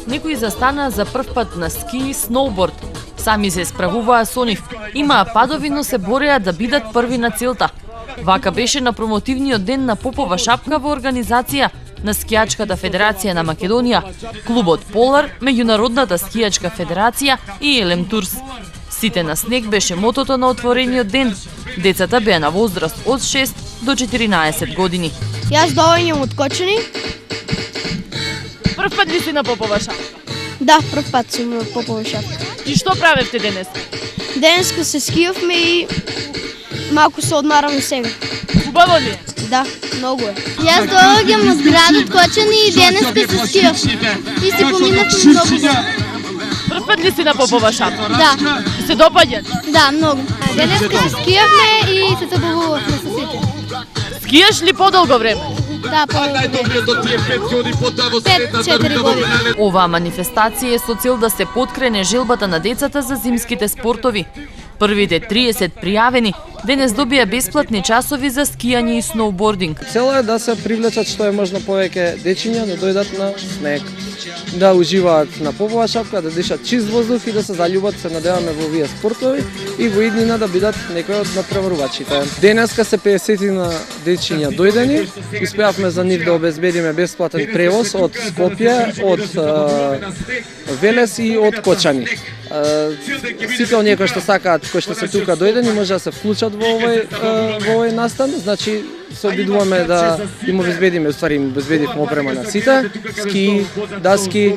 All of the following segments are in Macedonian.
некои застана за прв пат на ски и сноуборд. Сами се справуваа со нив. Имаа падови, но се бореа да бидат први на целта. Вака беше на промотивниот ден на Попова шапка во организација на Скијачката федерација на Македонија, клубот Полар, Меѓународната скијачка федерација и Елем Турс. Сите на снег беше мотото на отворениот ден. Децата беа на возраст од 6 до 14 години. Јас доаѓам од Кочани. Прв пат ли си на Попова шапка? Да, прв пат сум на Попова шапка. И што правевте денес? Денеска се скијавме и малку се одмараме сега. Убаво ли е? Да, многу е. Јас доаѓам од градот Кочани и денеска се скијавме. И се поминавме многу добро. Прв пат ли си на Попова шапка? Да. Се допаѓа? Да, многу. Денеска се скијавме и се забавувавме со сите. Скијаш ли подолго време? Да, по-долго време. 5-4 години. Оваа манифестација е со цел да се поткрене желбата на децата за зимските спортови. Првите 30 пријавени денес добија бесплатни часови за скијање и сноубординг. Цело е да се привлечат што е можно повеќе дечиња да дојдат на снег, да уживаат на Попова шапка, да дишат чист воздух и да се заљубат, се надеваме во овие спортови и во иднина да бидат некои од натпреварувачите. Денеска се 50 на дечиња дојдени, успеавме за нив да обезбедиме бесплатен превоз од Скопје, од Велес и од Кочани. Сите оние кои што сакаат, кои што се тука дојдени, може да се вклучат во овој настан, значи се обидуваме да им обезбедиме, уствари им обезбедивме опрема на сите, ски, даски,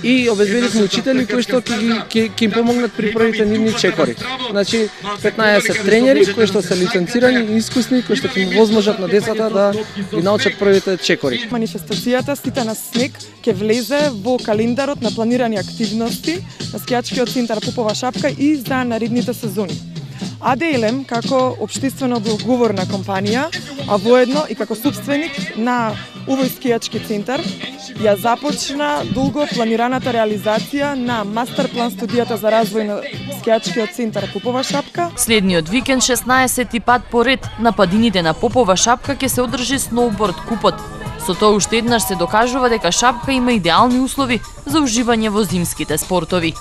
и обезбедивме учители кои што ќе им помогнат при првите нивни чекори. Значи 15 тренери кои што се лиценцирани и искусни, кои што ќе возможат на децата да ги научат првите чекори. Манифестацијата Сите на снег ќе влезе во календарот на планирани активности на скијачкиот центар Попова шапка и за наредните сезони. АДЛМ како општествено одговорна компанија, а воедно и како собственик на овој скијачки центар, ја започна долго планираната реализација на мастер план студијата за развој на скијачкиот центар Попова шапка. Следниот викенд 16-ти пат поред на падините на Попова шапка ќе се одржи сноуборд купот. Со тоа уште еднаш се докажува дека шапка има идеални услови за уживање во зимските спортови.